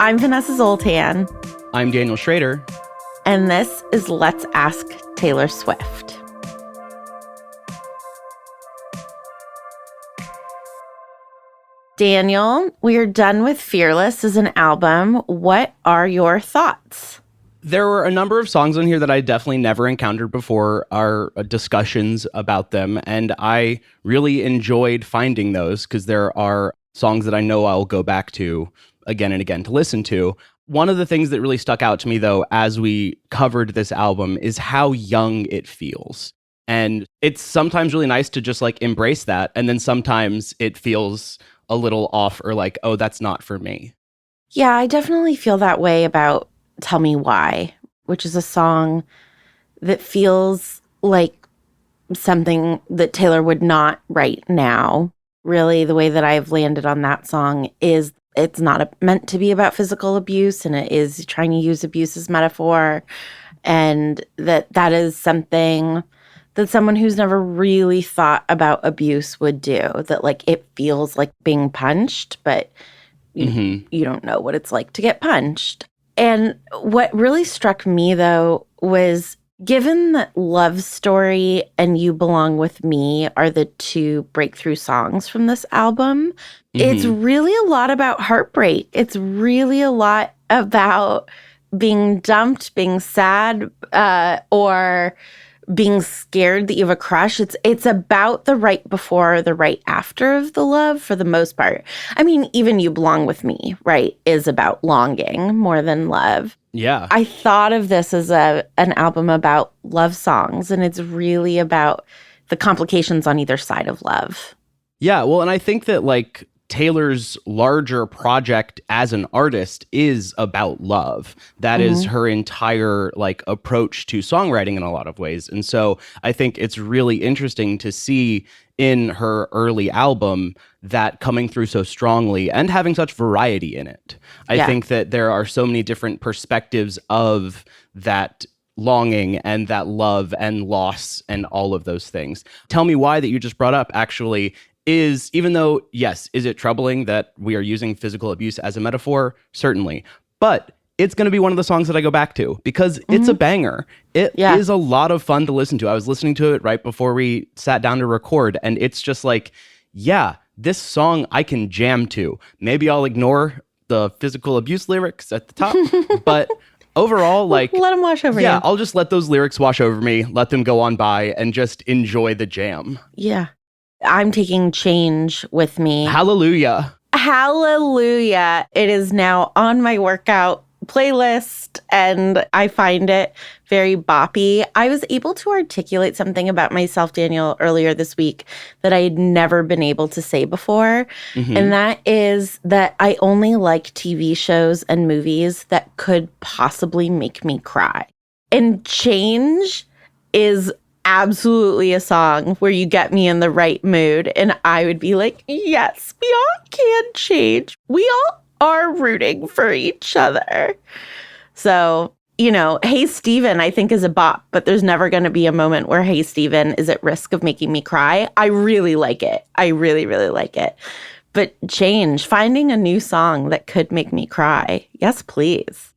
I'm Vanessa Zoltan. I'm Daniel Schrader. And this is Let's Ask Taylor Swift. Daniel, we are done with Fearless as an album. What are your thoughts? There were a number of songs on here that I definitely never encountered before our discussions about them, and I really enjoyed finding those because there are songs that I know I'll go back to again and again to listen to. One of the things that really stuck out to me, though, as we covered this album is how young it feels. And it's sometimes really nice to just like embrace that, and then sometimes it feels a little off or like, oh, that's not for me. Yeah, I definitely feel that way about Tell Me Why, which is a song that feels like something that Taylor would not write now. Really, the way that I've landed on that song is it's not meant to be about physical abuse, and it is trying to use abuse as metaphor, and that is something that someone who's never really thought about abuse would do, that like it feels like being punched, but you don't know what it's like to get punched. And what really struck me, though, was given that Love Story and You Belong With Me are the two breakthrough songs from this album, it's really a lot about heartbreak. It's really a lot about being dumped, being sad, or being scared that you have a crush. It's about the right before, the right after of the love for the most part. I mean, even You Belong With Me, right, is about longing more than love. Yeah. I thought of this as an album about love songs, and it's really about the complications on either side of love. Yeah, well, and I think that like Taylor's larger project as an artist is about love. That is her entire like approach to songwriting in a lot of ways. And so I think it's really interesting to see in her early album that coming through so strongly and having such variety in it. I think that there are so many different perspectives of that longing and that love and loss and all of those things. Tell Me Why that you just brought up actually is, even though, yes, is it troubling that we are using physical abuse as a metaphor? Certainly. But it's going to be one of the songs that I go back to because it's a banger. It is a lot of fun to listen to. I was listening to it right before we sat down to record, and it's just like, yeah, this song I can jam to. Maybe I'll ignore the physical abuse lyrics at the top, but overall, like, let them wash over you. Yeah, I'll just let those lyrics wash over me, let them go on by, and just enjoy the jam. Yeah. I'm taking Change with me. Hallelujah. Hallelujah. It is now on my workout playlist, and I find it very boppy. I was able to articulate something about myself, Daniel, earlier this week that I had never been able to say before. And that is that I only like TV shows and movies that could possibly make me cry. And Change is absolutely a song where you get me in the right mood, and I would be like, yes, we all can change. We all are rooting for each other. So, you know, Hey Stephen, I think is a bop, but there's never going to be a moment where Hey Stephen is at risk of making me cry. I really like it. I really, really like it. But Change, finding a new song that could make me cry. Yes, please.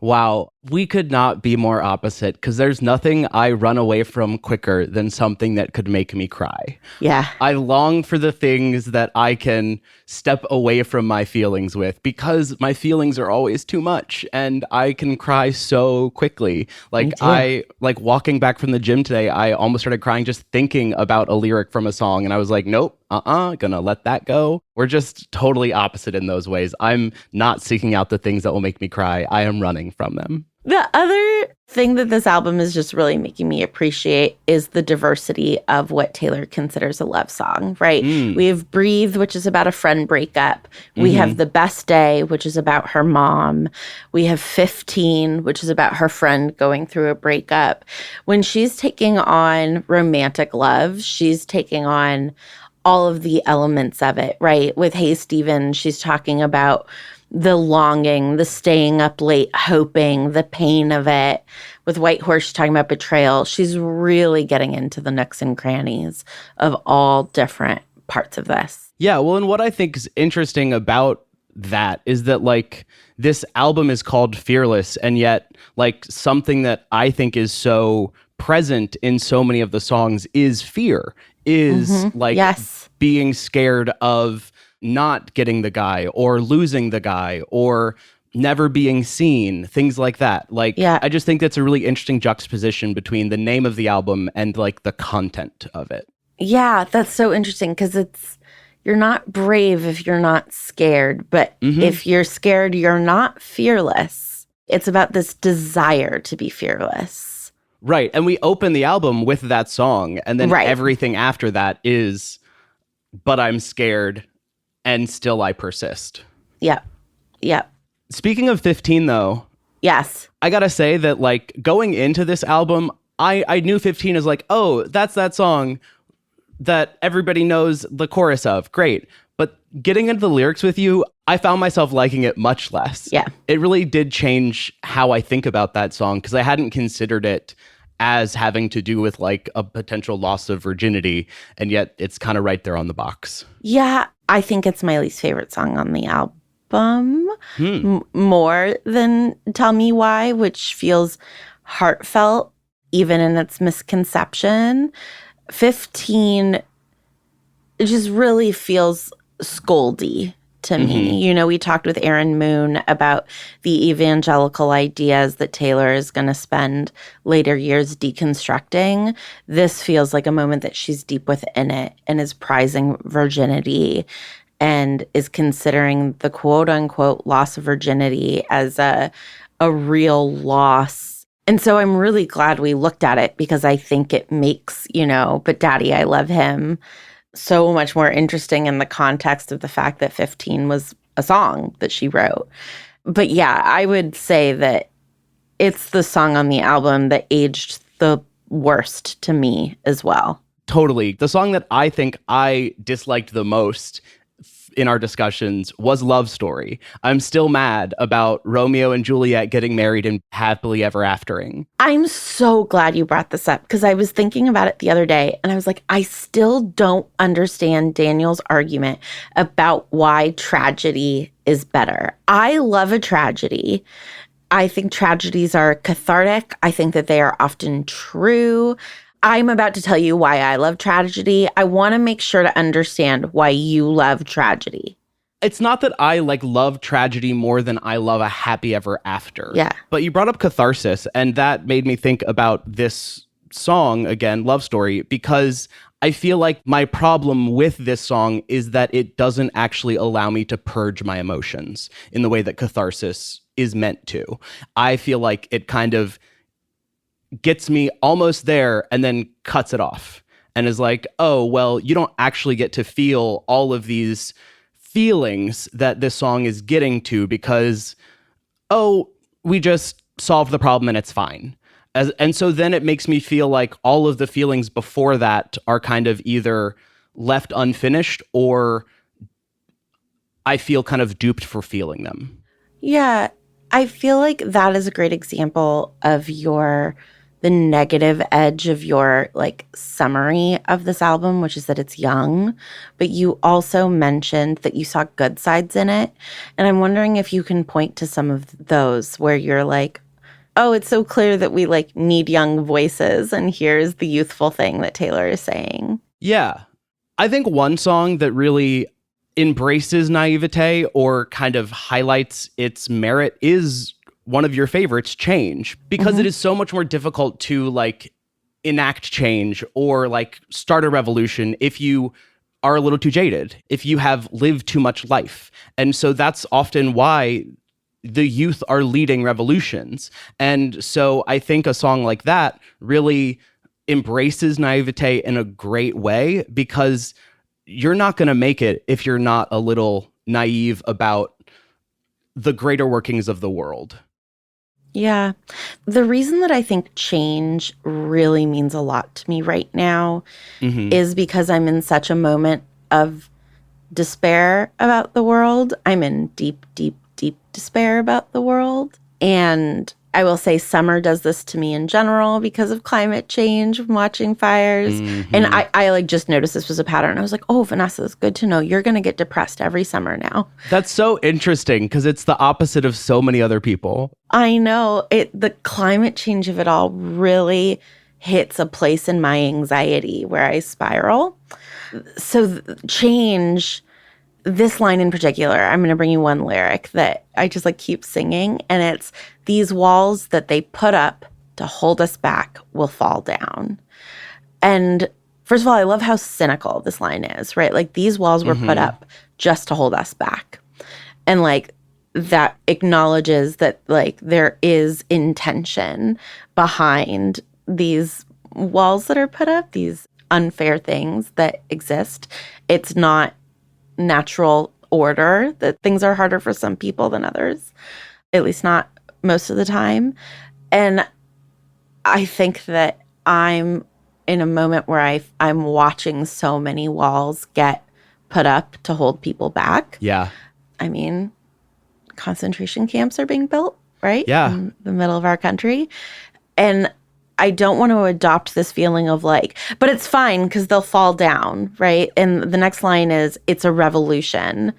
Wow, we could not be more opposite because there's nothing I run away from quicker than something that could make me cry. Yeah. I long for the things that I can step away from my feelings with because my feelings are always too much and I can cry so quickly. Like walking back from the gym today, I almost started crying just thinking about a lyric from a song, and I was like, nope. Gonna let that go. We're just totally opposite in those ways. I'm not seeking out the things that will make me cry. I am running from them. The other thing that this album is just really making me appreciate is the diversity of what Taylor considers a love song, right? We have Breathe, which is about a friend breakup. We have The Best Day, which is about her mom. We have 15, which is about her friend going through a breakup. When she's taking on romantic love, she's taking on all of the elements of it, right? With Hey Stephen, she's talking about the longing, the staying up late, hoping, the pain of it. With White Horse, she's talking about betrayal. She's really getting into the nooks and crannies of all different parts of this. Yeah, well, and what I think is interesting about that is that like this album is called Fearless, and yet like something that I think is so present in so many of the songs is fear, is like Yes. being scared of not getting the guy or losing the guy or never being seen, things like that. Like, Yeah. I just think that's a really interesting juxtaposition between the name of the album and like the content of it. Yeah, that's so interesting because you're not brave if you're not scared, but if you're scared, you're not fearless. It's about this desire to be fearless. Right. And we open the album with that song, and then everything after that is, but I'm scared and still I persist. Yep. Yep. Speaking of 15, though. Yes. I gotta say that, like, going into this album, I knew 15 is like, oh, that's that song that everybody knows the chorus of. Great. But getting into the lyrics with you, I found myself liking it much less. Yeah. It really did change how I think about that song, because I hadn't considered it as having to do with like a potential loss of virginity, and yet it's kind of right there on the box. Yeah, I think it's my least favorite song on the album, more than Tell Me Why, which feels heartfelt even in its misconception. 15, it just really feels scoldy to me. You know, we talked with Aaron Moon about the evangelical ideas that Taylor is going to spend later years deconstructing. This feels like a moment that she's deep within it and is prizing virginity and is considering the quote unquote loss of virginity as a real loss. And so I'm really glad we looked at it, because I think it makes, you know, But Daddy, I Love Him so much more interesting in the context of the fact that 15 was a song that she wrote. But yeah, I would say that it's the song on the album that aged the worst to me as well. Totally. The song that I think I disliked the most in our discussions was Love Story. I'm still mad about Romeo and Juliet getting married and happily ever aftering. I'm so glad you brought this up, because I was thinking about it the other day and I was like, I still don't understand Daniel's argument about why tragedy is better. I love a tragedy. I think tragedies are cathartic. I think that they are often true. I'm about to tell you why I love tragedy. I want to make sure to understand why you love tragedy. It's not that I like love tragedy more than I love a happy ever after. Yeah. But you brought up catharsis, and that made me think about this song again, Love Story, because I feel like my problem with this song is that it doesn't actually allow me to purge my emotions in the way that catharsis is meant to. I feel like it kind of gets me almost there and then cuts it off and is like, oh, well, you don't actually get to feel all of these feelings that this song is getting to, because, oh, we just solved the problem and it's fine. And so then it makes me feel like all of the feelings before that are kind of either left unfinished, or I feel kind of duped for feeling them. Yeah, I feel like that is a great example of the negative edge of your like summary of this album, which is that it's young, but you also mentioned that you saw good sides in it. And I'm wondering if you can point to some of those where you're like, oh, it's so clear that we like need young voices, and here's the youthful thing that Taylor is saying. Yeah. I think one song that really embraces naivete or kind of highlights its merit is one of your favorites, Change, because it is so much more difficult to like enact change or like start a revolution if you are a little too jaded, if you have lived too much life. And so that's often why the youth are leading revolutions. And so I think a song like that really embraces naivete in a great way, because you're not going to make it if you're not a little naive about the greater workings of the world. Yeah. The reason that I think change really means a lot to me right now is because I'm in such a moment of despair about the world. I'm in deep, deep, deep despair about the world. And I will say summer does this to me in general because of climate change, watching fires. And I like just noticed this was a pattern. I was like, oh, Vanessa, it's good to know you're going to get depressed every summer now. That's so interesting because it's the opposite of so many other people. I know the climate change of it all really hits a place in my anxiety where I spiral. So change, this line in particular, I'm going to bring you one lyric that I just like keep singing. And it's, these walls that they put up to hold us back will fall down. And first of all, I love how cynical this line is, right? Like these walls were put up just to hold us back. And like that acknowledges that like there is intention behind these walls that are put up, these unfair things that exist. It's not natural order, that things are harder for some people than others, at least not most of the time. And I think that I'm in a moment where I'm watching so many walls get put up to hold people back. Yeah. I mean, concentration camps are being built, right? Yeah. In the middle of our country. And I don't want to adopt this feeling of like, but it's fine because they'll fall down, right? And the next line is, it's a revolution,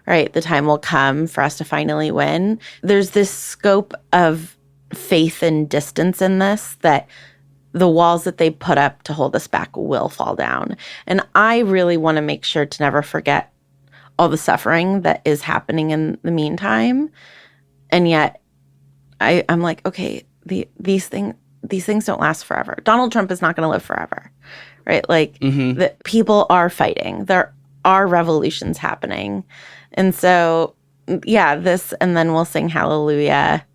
right? The time will come for us to finally win. There's this scope of faith and distance in this, that the walls that they put up to hold us back will fall down. And I really want to make sure to never forget all the suffering that is happening in the meantime. And yet I'm like, okay, these things don't last forever. Donald Trump is not going to live forever, right? Like the people are fighting. There are revolutions happening. And so, yeah, this, and then we'll sing Hallelujah.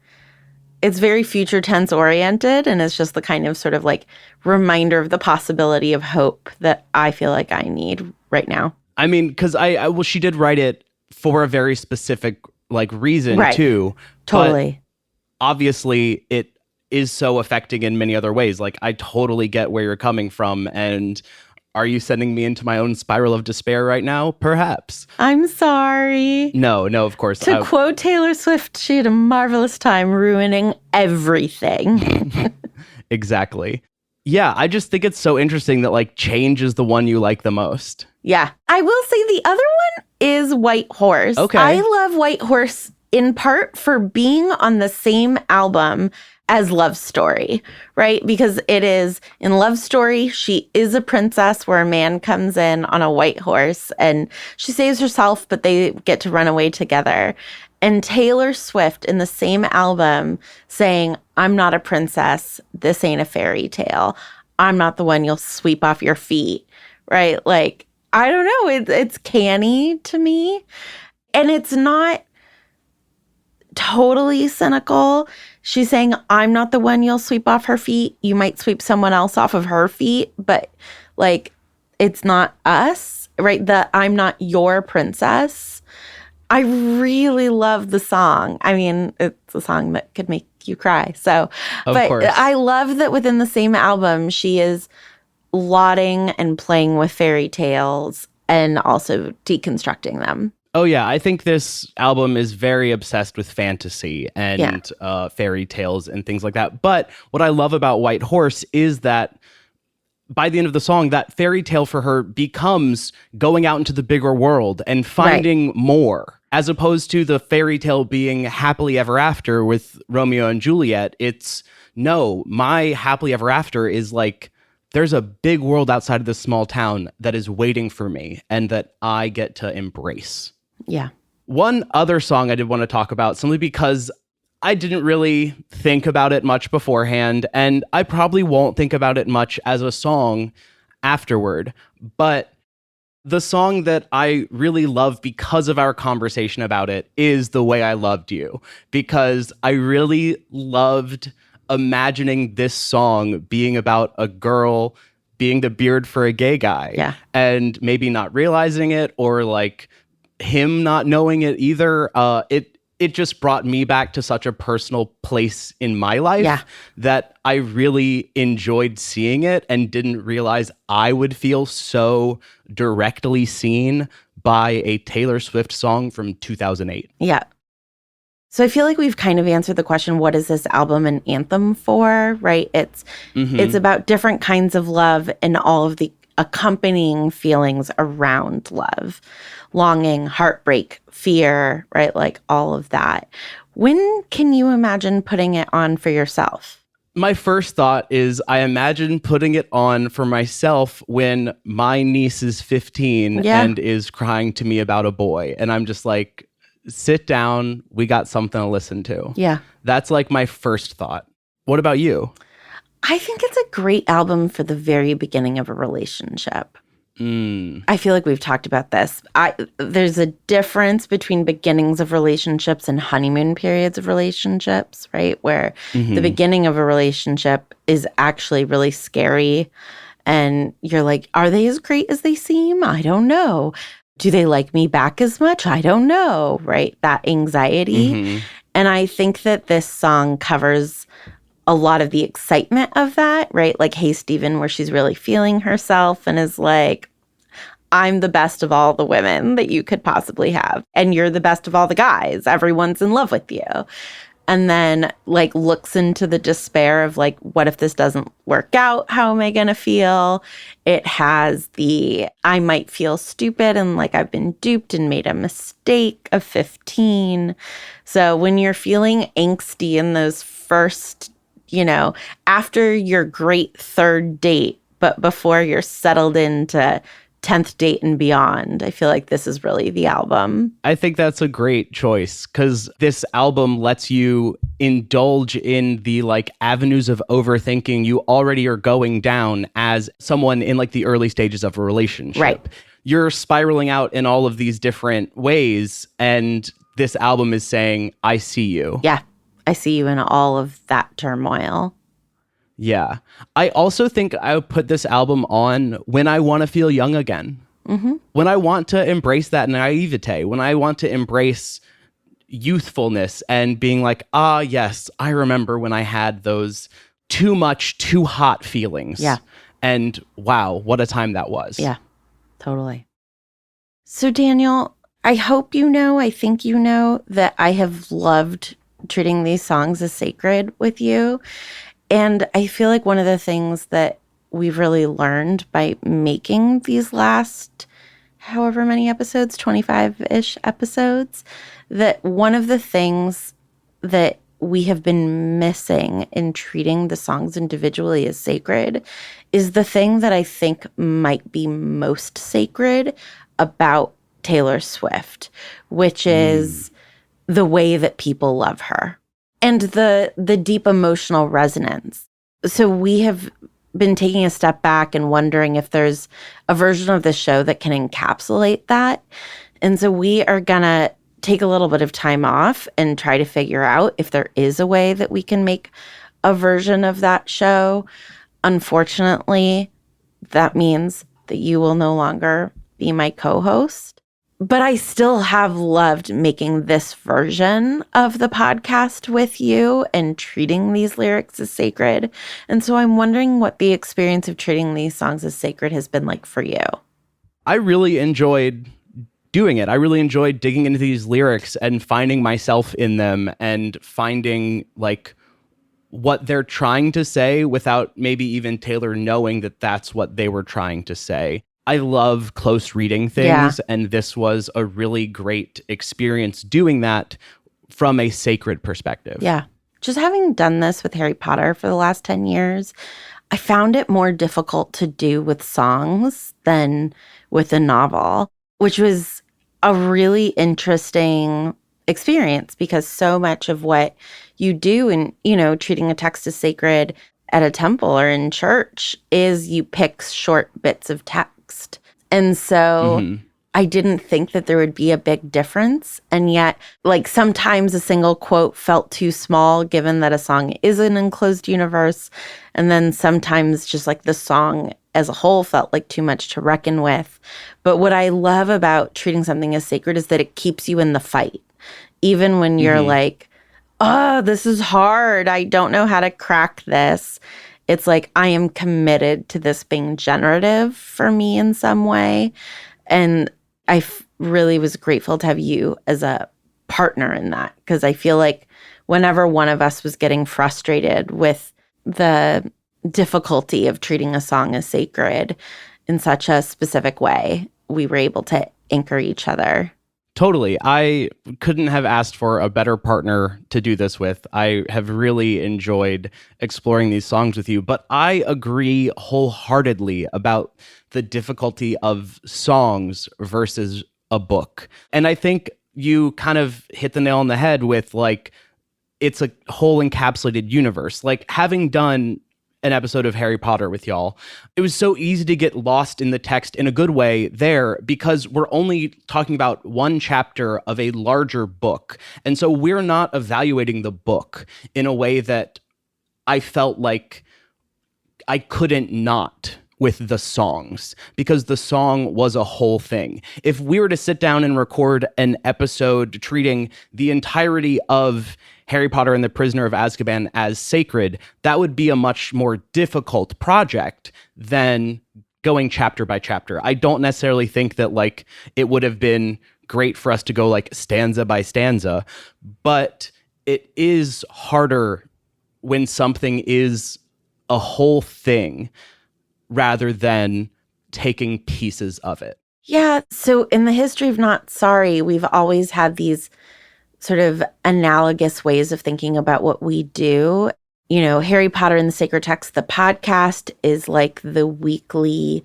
It's very future tense oriented, and it's just the kind of sort of like reminder of the possibility of hope that I feel like I need right now. I mean, because well, she did write it for a very specific like reason too. Totally. But obviously, it is so affecting in many other ways. Like, I totally get where you're coming from. And are you sending me into my own spiral of despair right now? Perhaps. I'm sorry. No, of course. To quote Taylor Swift, she had a marvelous time ruining everything. Exactly. Yeah, I just think it's so interesting that like change is the one you like the most. Yeah. I will say the other one is White Horse. Okay. I love White Horse in part for being on the same album as Love Story, right? Because it is, in Love Story, she is a princess where a man comes in on a white horse and she saves herself, but they get to run away together. And Taylor Swift in the same album saying, I'm not a princess, this ain't a fairy tale, I'm not the one you'll sweep off your feet, right? Like, I don't know, it's canny to me. And it's not totally cynical. She's saying, I'm not the one you'll sweep off her feet. You might sweep someone else off of her feet, but like, it's not us, right? I'm not your princess. I really love the song. I mean, it's a song that could make you cry. So, but I love that within the same album, she is lauding and playing with fairy tales and also deconstructing them. Oh, yeah. I think this album is very obsessed with fantasy and fairy tales and things like that. But what I love about White Horse is that by the end of the song, that fairy tale for her becomes going out into the bigger world and finding more, as opposed to the fairy tale being happily ever after with Romeo and Juliet. It's no, my happily ever after is like, there's a big world outside of this small town that is waiting for me and that I get to embrace. Yeah. One other song I did want to talk about, simply because I didn't really think about it much beforehand, and I probably won't think about it much as a song afterward, but the song that I really love because of our conversation about it is The Way I Loved You, because I really loved imagining this song being about a girl being the beard for a gay guy, and maybe not realizing it, or like him not knowing it either. It just brought me back to such a personal place in my life that I really enjoyed seeing it and didn't realize I would feel so directly seen by a Taylor Swift song from 2008. Yeah. So I feel like we've kind of answered the question, what is this album an anthem for, right? It's about different kinds of love and all of the accompanying feelings around love. Longing, heartbreak, fear, right? Like all of that. When can you imagine putting it on for yourself? My first thought is I imagine putting it on for myself when my niece is 15 and is crying to me about a boy. And I'm just like, sit down. We got something to listen to. Yeah. That's like my first thought. What about you? I think it's a great album for the very beginning of a relationship. I feel like we've talked about this. There's a difference between beginnings of relationships and honeymoon periods of relationships, right? Where the beginning of a relationship is actually really scary. And you're like, are they as great as they seem? I don't know. Do they like me back as much? I don't know, right? That anxiety. And I think that this song covers a lot of the excitement of that, right? Like Hey Stephen, where she's really feeling herself and is like, I'm the best of all the women that you could possibly have. And you're the best of all the guys. Everyone's in love with you. And then like looks into the despair of like, what if this doesn't work out? How am I going to feel? It has the, I might feel stupid and like I've been duped and made a mistake of 15. So when you're feeling angsty in those first, after your great third date, but before you're settled into 10th date and beyond, I feel like this is really the album. I think that's a great choice because this album lets you indulge in the like avenues of overthinking you already are going down as someone in like the early stages of a relationship. Right. You're spiraling out in all of these different ways, and this album is saying, I see you. Yeah, I see you in all of that turmoil. Yeah. I also think I would put this album on when I want to feel young again. When I want to embrace that naivete, when I want to embrace youthfulness and being like, yes, I remember when I had those too much, too hot feelings. Yeah. And wow, what a time that was. Yeah, totally. So Daniel, I hope I think you know that I have loved treating these songs as sacred with you. And I feel like one of the things that we've really learned by making these last however many episodes, 25-ish episodes, that one of the things that we have been missing in treating the songs individually as sacred is the thing that I think might be most sacred about Taylor Swift, which is the way that people love her. And the deep emotional resonance. So we have been taking a step back and wondering if there's a version of the show that can encapsulate that. And so we are going to take a little bit of time off and try to figure out if there is a way that we can make a version of that show. Unfortunately, that means that you will no longer be my co-host. But I still have loved making this version of the podcast with you and treating these lyrics as sacred. And so I'm wondering what the experience of treating these songs as sacred has been like for you. I really enjoyed doing it. I really enjoyed digging into these lyrics and finding myself in them and finding like what they're trying to say without maybe even Taylor knowing that that's what they were trying to say. I love close reading things, and this was a really great experience doing that from a sacred perspective. Yeah. Just having done this with Harry Potter for the last 10 years, I found it more difficult to do with songs than with a novel, which was a really interesting experience because so much of what you do in, treating a text as sacred at a temple or in church is you pick short bits of text. And so I didn't think that there would be a big difference. And yet, like sometimes a single quote felt too small given that a song is an enclosed universe. And then sometimes just like the song as a whole felt like too much to reckon with. But what I love about treating something as sacred is that it keeps you in the fight. Even when you're like, oh, this is hard. I don't know how to crack this. It's like, I am committed to this being generative for me in some way. And I really was grateful to have you as a partner in that, because I feel like whenever one of us was getting frustrated with the difficulty of treating a song as sacred in such a specific way, we were able to anchor each other. Totally. I couldn't have asked for a better partner to do this with. I have really enjoyed exploring these songs with you, but I agree wholeheartedly about the difficulty of songs versus a book. And I think you kind of hit the nail on the head with like, it's a whole encapsulated universe. Like having done an episode of Harry Potter with y'all, it was so easy to get lost in the text in a good way there because we're only talking about one chapter of a larger book. And so we're not evaluating the book in a way that I felt like I couldn't not with the songs, because the song was a whole thing. If we were to sit down and record an episode treating the entirety of Harry Potter and the Prisoner of Azkaban as sacred, that would be a much more difficult project than going chapter by chapter. I don't necessarily think that like it would have been great for us to go like stanza by stanza, but it is harder when something is a whole thing rather than taking pieces of it. Yeah. So in the history of Not Sorry, we've always had these sort of analogous ways of thinking about what we do. You know, Harry Potter and the Sacred Text, the podcast is like the weekly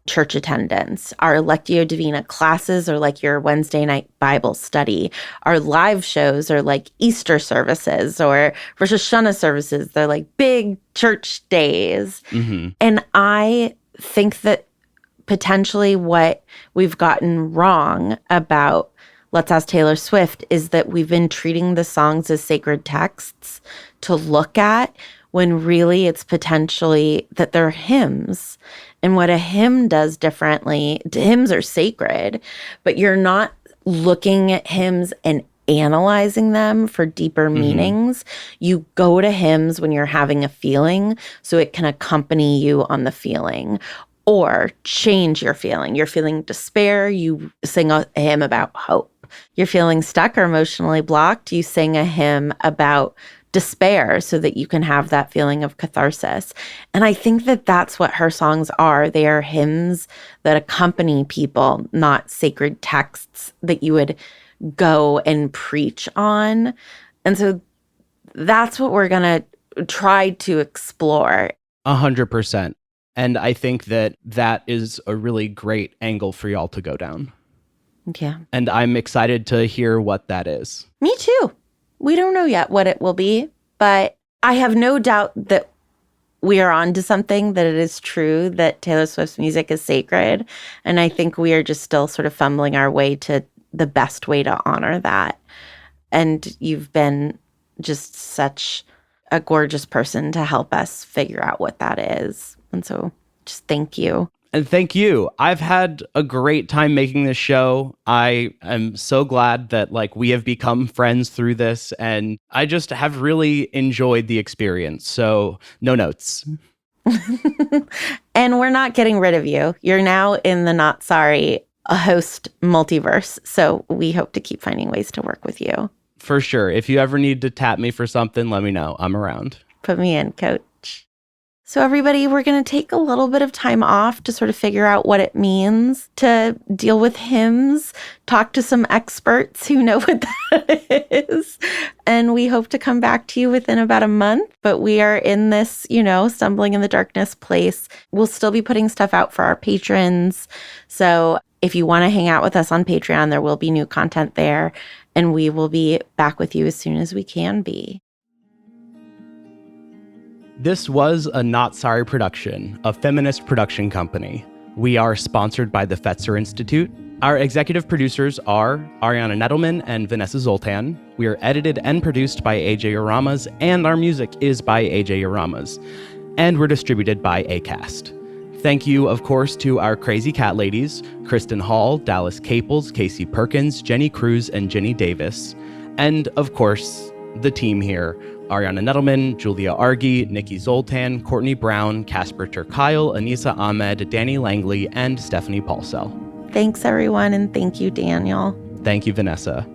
church attendance. Our Lectio Divina classes are like your Wednesday night Bible study. Our live shows are like Easter services or Rosh Hashanah services. They're like big church days. Mm-hmm. And I think that potentially what we've gotten wrong about Let's Ask Taylor Swift is that we've been treating the songs as sacred texts to look at, when really it's potentially that they're hymns. And what a hymn does differently, hymns are sacred, but you're not looking at hymns and analyzing them for deeper meanings. You go to hymns when you're having a feeling so it can accompany you on the feeling or change your feeling. You're feeling despair, you sing a hymn about hope. You're feeling stuck or emotionally blocked, you sing a hymn about despair so that you can have that feeling of catharsis. And I think that that's what her songs are. They are hymns that accompany people, not sacred texts that you would go and preach on. And so that's what we're going to try to explore. 100%. And I think that that is a really great angle for y'all to go down. Yeah. And I'm excited to hear what that is. Me too. We don't know yet what it will be, but I have no doubt that we are onto something, that it is true that Taylor Swift's music is sacred. And I think we are just still sort of fumbling our way to the best way to honor that. And you've been just such a gorgeous person to help us figure out what that is. And so just thank you. And thank you. I've had a great time making this show. I am so glad that like we have become friends through this, and I just have really enjoyed the experience. So no notes. And we're not getting rid of you. You're now in the Not Sorry host multiverse. So we hope to keep finding ways to work with you. For sure. If you ever need to tap me for something, let me know. I'm around. Put me in, coach. So everybody, we're going to take a little bit of time off to sort of figure out what it means to deal with hymns, talk to some experts who know what that is. And we hope to come back to you within about a month. But we are in this, stumbling in the darkness place. We'll still be putting stuff out for our patrons. So if you want to hang out with us on Patreon, there will be new content there. And we will be back with you as soon as we can be. This was a Not Sorry production, a feminist production company. We are sponsored by the Fetzer Institute. Our executive producers are Ariana Nettleman and Vanessa Zoltan. We are edited and produced by AJ Aramas, and our music is by AJ Aramas. And we're distributed by Acast. Thank you, of course, to our crazy cat ladies, Kristen Hall, Dallas Caples, Casey Perkins, Jenny Cruz, and Jenny Davis. And, of course, the team here, Ariana Nettleman, Julia Argy, Nikki Zoltan, Courtney Brown, Casper Turkile, Anissa Ahmed, Danny Langley, and Stephanie Paulsell. Thanks, everyone, and thank you, Daniel. Thank you, Vanessa.